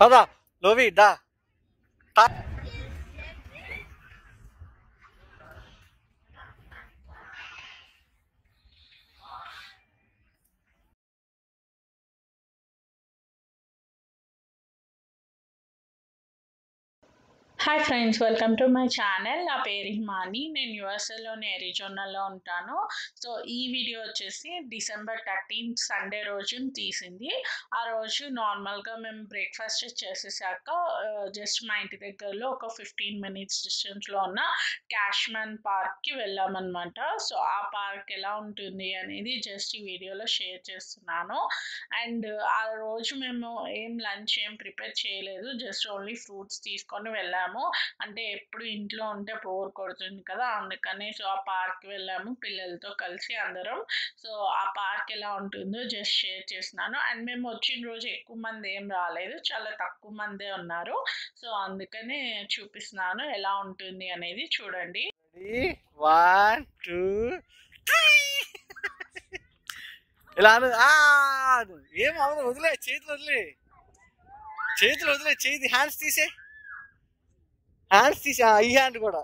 పద లోవి దా. Hi friends, welcome to my channel. నా పేరు హిమాని. నేను యూఎస్ఏలోని అరిజోనాలో ఉంటాను. సో ఈ వీడియో వచ్చేసి డిసెంబర్ 13 సండే రోజున తీసింది. ఆ రోజు నార్మల్గా మేము బ్రేక్ఫాస్ట్ చేసేసాక జస్ట్ మా ఇంటి దగ్గరలో ఒక 15 మినిట్స్ డిస్టెన్స్లో ఉన్న క్యాష్మన్ పార్క్కి వెళ్ళామన్నమాట. సో ఆ పార్క్ ఎలా ఉంటుంది అనేది జస్ట్ ఈ వీడియోలో షేర్ చేస్తున్నాను. అండ్ ఆ రోజు మేము లంచ్ ఏం ప్రిపేర్ చేయలేదు, జస్ట్ ఓన్లీ ఫ్రూట్స్ తీసుకొని వెళ్ళాము. అంటే ఎప్పుడు ఇంట్లో ఉంటే బోర్ కొడుతుంది కదా, అందుకని సో ఆ పార్క్ వెళ్ళాము పిల్లలతో కలిసి అందరం. సో ఆ పార్క్ ఎలా ఉంటుందో జస్ట్ షేర్ చేస్తున్నాను. అండ్ మేము వచ్చిన రోజు ఎక్కువ మంది ఏం రాలేదు, చాలా తక్కువ మందే ఉన్నారు. సో అందుకనే చూపిస్తున్నాను ఎలా ఉంటుంది అనేది. చూడండి. 1 2 ఇలా ఏం అవదు, వదిలే చేతులు, వదిలే చేతి హ్యాండ్స్ తీసే, ఈ హ్యాండ్ కూడా.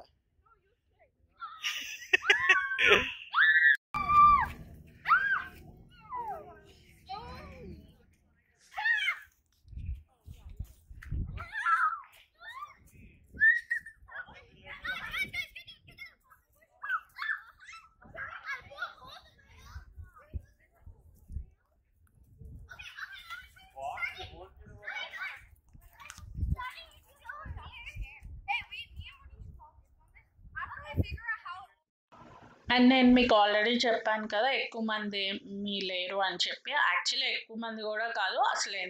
అండ్ నేను మీకు ఆల్రెడీ చెప్పాను కదా ఎక్కువ మంది మీ లేరు అని చెప్పి. యాక్చువల్లీ ఎక్కువ మంది కూడా కాదు, అసలు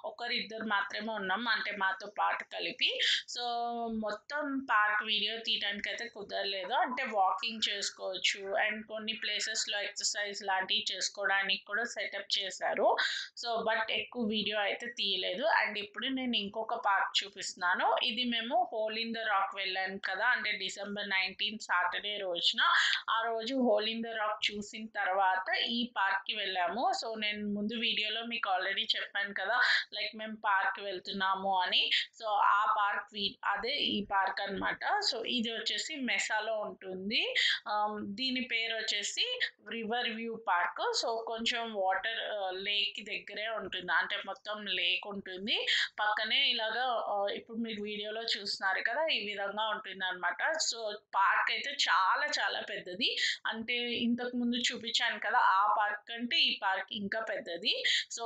ఒకరిద్దరు మాత్రమే ఉన్నాం, అంటే మాతో పాటు కలిపి. సో మొత్తం పార్క్ వీడియో తీయడానికి అయితే కుదరలేదు. అంటే వాకింగ్ చేసుకోవచ్చు అండ్ కొన్ని ప్లేసెస్లో ఎక్సర్సైజ్ లాంటివి చేసుకోవడానికి కూడా సెటప్ చేశారు. సో బట్ ఎక్కువ వీడియో అయితే తీయలేదు. అండ్ ఇప్పుడు నేను ఇంకొక పార్క్ చూపిస్తున్నాను. ఇది మేము హోల్ ఇన్ ద రాక్ వెళ్ళాను కదా, అంటే డిసెంబర్ 19 సాటర్డే రోజున. ఆ రోజు హోల్ ఇన్ ద రాక్ చూసిన తర్వాత ఈ పార్క్కి వెళ్ళాము. సో నేను ముందు వీడియోలో మీకు ఆల్రెడీ చెప్పాను కదా, లైక్ మేము పార్క్ వెళ్తున్నాము అని. సో ఆ పార్క్ అదే ఈ పార్క్ అనమాట. సో ఇది వచ్చేసి మెసాలో ఉంటుంది. దీని పేరు వచ్చేసి రివర్ వ్యూ పార్క్. సో కొంచెం వాటర్ లేక్ దగ్గరే ఉంటుంది, అంటే మొత్తం లేక్ ఉంటుంది పక్కనే. ఇలాగా ఇప్పుడు మీరు వీడియోలో చూస్తున్నారు కదా, ఈ విధంగా ఉంటుంది అనమాట. సో పార్క్ అయితే చాలా చాలా పెద్దది. అంటే ఇంతకు ముందు చూపించాను కదా ఆ పార్క్ కంటే ఈ పార్క్ ఇంకా పెద్దది. సో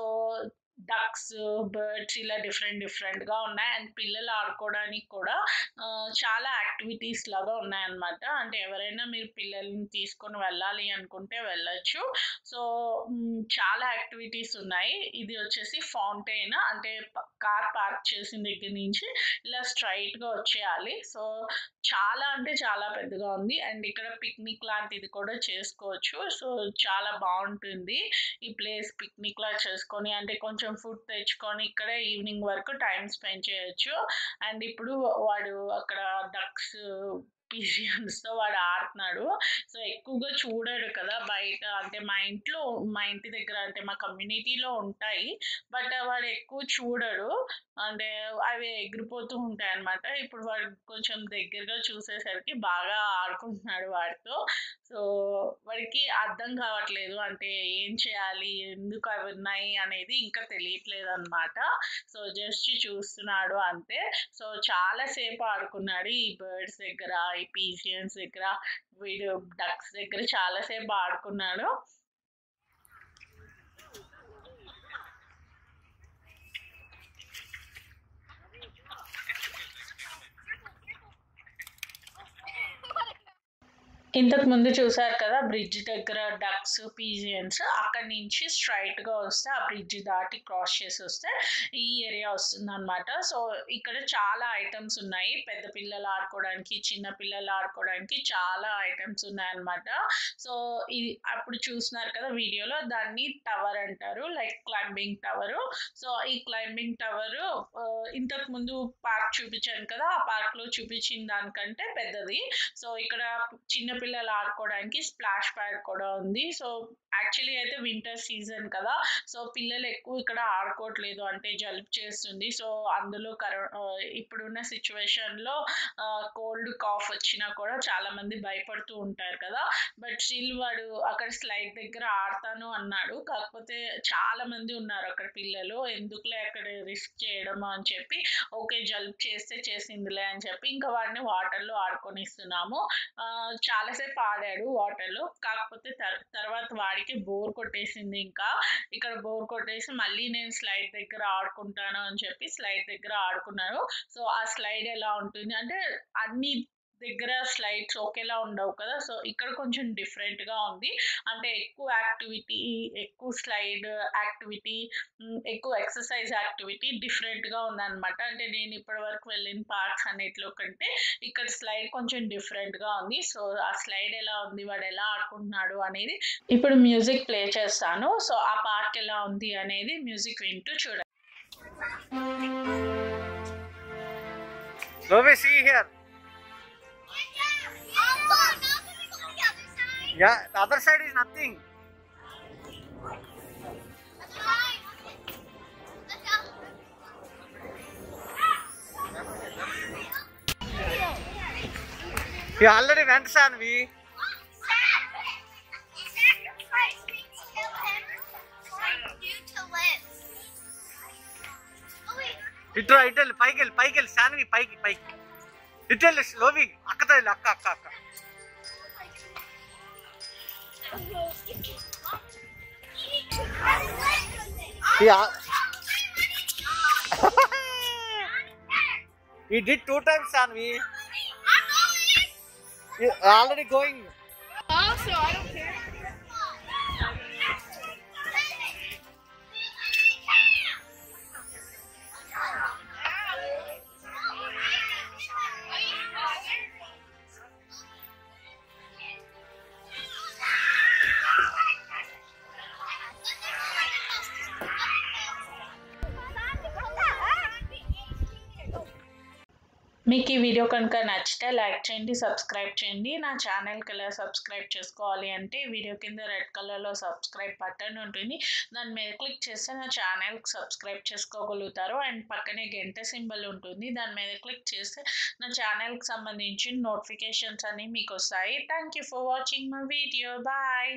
డక్స్, బర్డ్స్ ఇలా డిఫరెంట్గా ఉన్నాయి. అండ్ పిల్లలు ఆడుకోవడానికి కూడా చాలా యాక్టివిటీస్ లాగా ఉన్నాయన్నమాట. అంటే ఎవరైనా మీరు పిల్లల్ని తీసుకొని వెళ్ళాలి అనుకుంటే వెళ్ళచ్చు. సో చాలా యాక్టివిటీస్ ఉన్నాయి. ఇది వచ్చేసి ఫౌంటైన్, అంటే కార్ పార్క్ చేసిన దగ్గర నుంచి ఇలా స్ట్రైట్గా వచ్చేయాలి. సో చాలా అంటే చాలా పెద్దగా ఉంది. అండ్ ఇక్కడ పిక్నిక్ లాంటిది కూడా చేసుకోవచ్చు. సో చాలా బాగుంటుంది ఈ ప్లేస్. పిక్నిక్ లా చేసుకొని, అంటే కొంచెం ఫుడ్ తెచ్చుకొని ఇక్కడే ఈవినింగ్ వరకు టైం స్పెండ్ చేయొచ్చు. అండ్ ఇప్పుడు వాడు అక్కడ డక్స్ పిజియన్స్తో వాడు ఆడుతున్నాడు. సో ఎక్కువగా చూడాడు కదా బయట, అంటే మా ఇంటి దగ్గర, అంటే మా కమ్యూనిటీలో ఉంటాయి, బట్ వాడు ఎక్కువ చూడడు. అంటే అవి ఎగిరిపోతూ ఉంటాయి అన్నమాట. ఇప్పుడు వాడు కొంచెం దగ్గరగా చూసేసరికి బాగా ఆడుకుంటున్నాడు వాటితో. సో వాడికి అర్థం కావట్లేదు, అంటే ఏం చేయాలి, ఎందుకు అవి ఉన్నాయి అనేది ఇంకా తెలియట్లేదు అనమాట. సో జస్ట్ చూస్తున్నాడు అంతే. సో చాలాసేపు ఆడుకున్నాడు ఈ బర్డ్స్ దగ్గర, ఈ పీజియన్స్ దగ్గర, వీడు డక్స్ దగ్గర చాలాసేపు ఆడుకున్నాడు. ఇంతకు ముందు చూసారు కదా బ్రిడ్జ్ దగ్గర డక్స్, పీజియన్స్. అక్కడి నుంచి స్ట్రైట్గా వస్తే ఆ బ్రిడ్జ్ దాటి క్రాస్ చేసి వస్తే ఈ ఏరియా వస్తుంది అనమాట. సో ఇక్కడ చాలా ఐటమ్స్ ఉన్నాయి, పెద్ద పిల్లలు ఆడుకోవడానికి, చిన్న పిల్లలు ఆడుకోవడానికి చాలా ఐటమ్స్ ఉన్నాయన్నమాట. సో ఇది అప్పుడు చూస్తున్నారు కదా వీడియోలో, దాన్ని టవర్ అంటారు, లైక్ క్లైంబింగ్ టవర్. సో ఈ క్లైంబింగ్ టవర్ ఇంతకు ముందు పార్క్ చూపించాను కదా, ఆ పార్క్లో చూపించిన దానికంటే పెద్దది. సో ఇక్కడ చిన్న చిన్నపిల్లలు ఆడుకోవడానికి స్ప్లాష్ ప్యాడ్ కూడా ఉంది. సో యాక్చువల్లీ అయితే వింటర్ సీజన్ కదా, సో పిల్లలు ఎక్కువ ఇక్కడ ఆడుకోవట్లేదు, అంటే జలుబు చేస్తుంది. సో అందులో ఇప్పుడున్న సిచ్యువేషన్లో కోల్డ్ కాఫ్ వచ్చినా కూడా చాలా మంది భయపడుతూ ఉంటారు కదా. బట్ స్టిల్ వాడు అక్కడ స్లైడ్ దగ్గర ఆడతాను అన్నాడు. కాకపోతే చాలా మంది ఉన్నారు అక్కడ పిల్లలు, ఎందుకులే అక్కడ రిస్క్ చేయడము అని చెప్పి ఓకే జలుబు చేస్తే చేసిందిలే అని చెప్పి ఇంకా వాడిని వాటర్లో ఆడుకొనిస్తున్నాము. చాలాసేపు ఆడాడు వాటర్లో. కాకపోతే తర్వాత వాడికి బోర్ కొట్టేసింది. ఇంకా ఇక్కడ బోర్ కొట్టేసి మళ్ళీ నేను స్లైడ్ దగ్గర ఆడుకుంటాను అని చెప్పి స్లైడ్ దగ్గర ఆడుకున్నాను. సో ఆ స్లైడ్ ఎలా ఉంటుంది అంటే అన్ని దగ్గర స్లైడ్స్ ఒకేలా ఉండవు కదా, సో ఇక్కడ కొంచెం డిఫరెంట్గా ఉంది. అంటే ఎక్కువ యాక్టివిటీ, ఎక్కువ స్లైడ్ యాక్టివిటీ, ఎక్కువ ఎక్సర్సైజ్ యాక్టివిటీ డిఫరెంట్గా ఉందన్నమాట. అంటే నేను ఇప్పటి వరకు వెళ్ళిన పార్క్స్ అన్నిట్లో కంటే ఇక్కడ స్లైడ్ కొంచెం డిఫరెంట్గా ఉంది. సో ఆ స్లైడ్ ఎలా ఉంది, వాడు ఎలా ఆడుకుంటున్నాడు అనేది ఇప్పుడు మ్యూజిక్ ప్లే చేస్తాను. సో ఆ పార్క్ ఎలా ఉంది అనేది మ్యూజిక్ వింటూ చూడండి. Lovi, see here. Yeah, the other side is nothing. He already went, Sanvi. ఇటు పైకి వెళ్ళి శాన్వి పైకి ఇటు వెళ్ళి లోవి అక్కతో వెళ్ళి అక్క He did 2 times, Sanvi. You're already going. Also, I don't care. మీకు ఈ వీడియో కనుక నచ్చితే లైక్ చేయండి, సబ్స్క్రైబ్ చేయండి. నా ఛానల్కి ఎలా సబ్స్క్రైబ్ చేసుకోవాలి అంటే వీడియో కింద రెడ్ కలర్లో సబ్స్క్రైబ్ బటన్ ఉంటుంది, దాని మీద క్లిక్ చేస్తే నా ఛానల్కి సబ్స్క్రైబ్ చేసుకోగలుగుతారు. అండ్ పక్కనే గంట సింబల్ ఉంటుంది, దాని మీద క్లిక్ చేస్తే నా ఛానల్కి సంబంధించిన నోటిఫికేషన్స్ అన్నీ మీకు వస్తాయి. Thank you for watching my video. Bye.